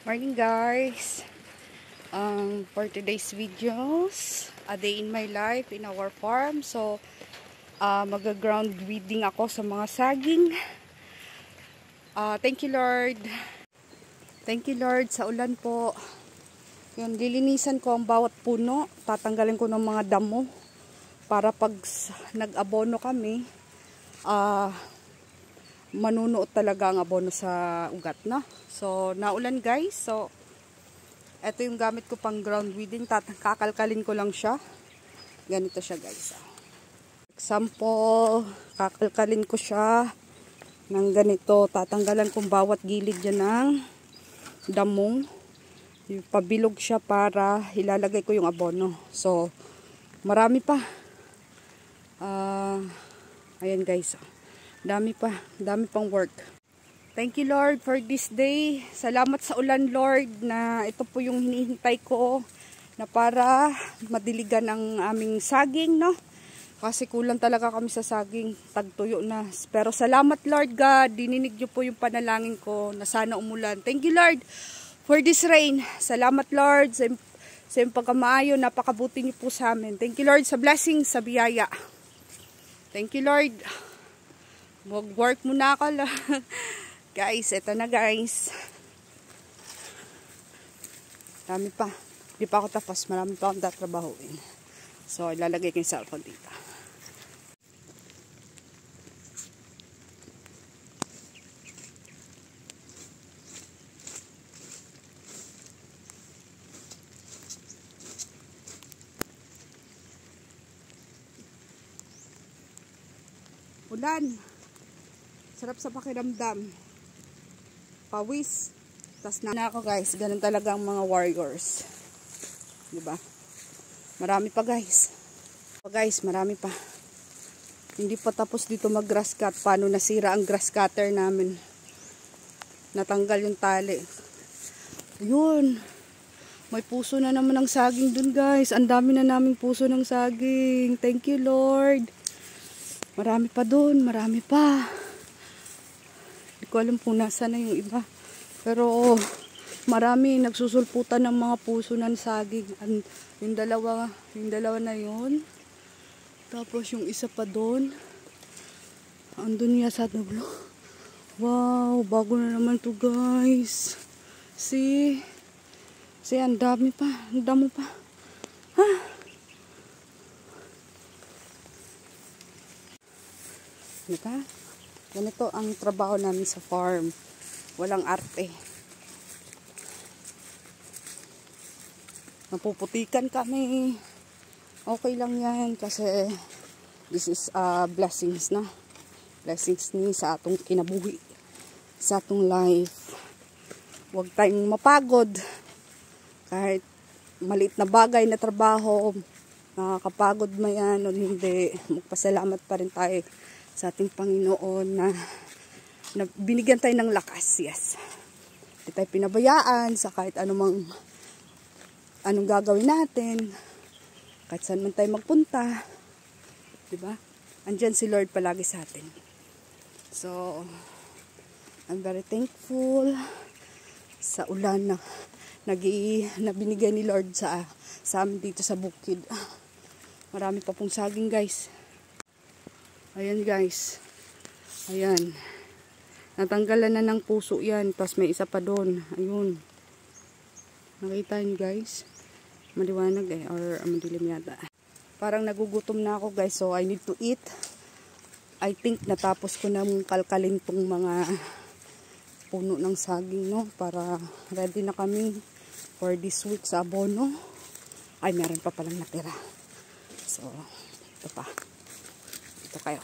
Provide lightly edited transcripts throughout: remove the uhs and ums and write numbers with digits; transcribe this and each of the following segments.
Morning guys. For today's videos, a day in my life in our farm. So mag-ground weeding ako sa mga saging. Thank you Lord. Thank you Lord sa ulan po. Yun, lilinisan ko ang bawat puno. Tatanggalin ko ng mga damo para pag nag-abono kami, manunuot talaga ang abono sa ugat, no? So, naulan guys. So, ito yung gamit ko pang ground weeding. Kakalkalin ko lang siya. Ganito siya guys. Example, kakalkalin ko siya ng ganito. Tatanggalan kong bawat gilid dyan ng damong. Pabilog siya para ilalagay ko yung abono. So, marami pa. Ayan guys. Dami pang work. Thank you Lord for this day. Salamat sa ulan Lord na ito po yung hinihintay ko na para madiligan ang aming saging, no? Kasi kulang talaga kami sa saging, tagtuyo na. Pero salamat Lord God, dininig niyo po yung panalangin ko na sana umulan. Thank you Lord for this rain. Salamat Lord sa iyong pagkamaayo, napakabuti niyo po sa amin. Thank you Lord sa blessing, sa biyaya. Thank you Lord. Mag-work muna ako. Guys, eto na guys. Dami pa. Di pa ako tapos. Marami pa akong tatrabahuin. So, ilalagay ko yung cellphone dito. Ulan. Sarap sa pakiramdam. Pawis. Tas na ako guys. Ganun talaga ang mga warriors. Diba? Marami pa guys. Marami pa. Hindi pa tapos dito mag grass cut. Paano nasira ang grass cutter namin. Natanggal yung tali. Ayun. May puso na naman ng saging dun guys. Ang dami na naming puso ng saging. Thank you Lord. Marami pa dun. Marami pa. Hindi ko alam kung nasa na yung iba. Pero marami nagsusulputan ng mga puso ng saging. Yung dalawa na yun. Tapos yung isa pa doon. Andun niya sa dulo. Wow, bago na naman to guys. See, ang dami pa. Ang damo pa. Ha? Diba? Ganito ang trabaho namin sa farm. Walang arte. Napuputikan kami. Okay lang yan kasi this is blessings na. Blessings ni sa atong kinabuhi. Sa atong life. Huwag tayong mapagod. Kahit maliit na bagay na trabaho, nakakapagod man yan o hindi. Magpasalamat pa rin tayo sa ating Panginoon na binigyan tayo ng lakas. Yes. Hindi tayo pinabayaan sa kahit anong gagawin natin. Kahit saan man tayo magpunta. Diba? Andyan si Lord palagi sa atin. So, I'm very thankful sa ulan na binigay ni Lord sa amin dito sa bukid. Marami pa pong saging guys. Ayan guys. Ayan. Natanggalan na ng puso yan. Tapos may isa pa doon. Ayun. Nakita nyo guys. Maliwanag eh. Or madilim yata. Parang nagugutom na ako guys. So I need to eat. I think natapos ko na kalkalin tong mga puno ng saging, no? Para ready na kami for this week sa abono. Ay, meron pa palang natira. So, ito pa. Ito kayo.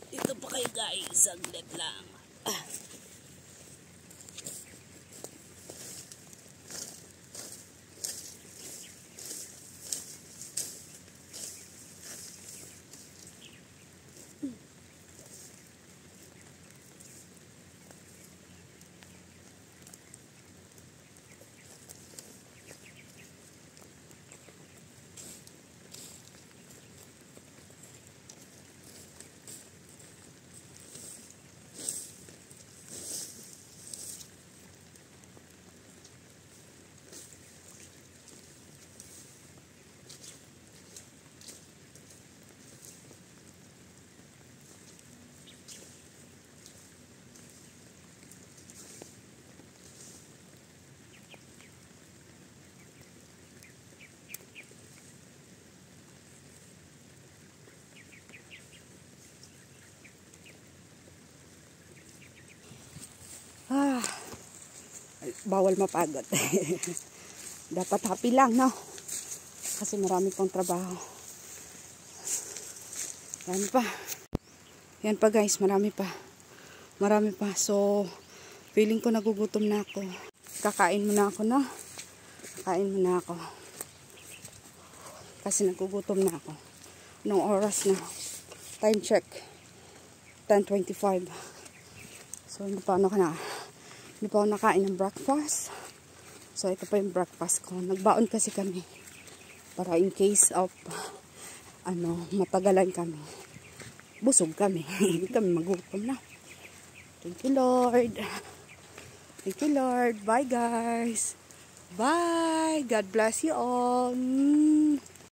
Ito pa kayo guys. Saglit lang. Ah, bawal mapagod. Dapat happy lang, no? Kasi marami pang trabaho. Marami pa. Yan pa guys, marami pa. Marami pa. So, feeling ko nagugutom na ako. Kakain muna ako, no? Kakain muna ako. Kasi nagugutom na ako. Anong oras na? Time check. 10:25. So, hindi pa ako nakain ng breakfast. So, ito pa yung breakfast ko. Nagbaon kasi kami. Para in case of, matagalan kami. Busog kami. Hindi kami magutom na. Thank you, Lord. Thank you, Lord. Bye, guys. Bye. God bless you all.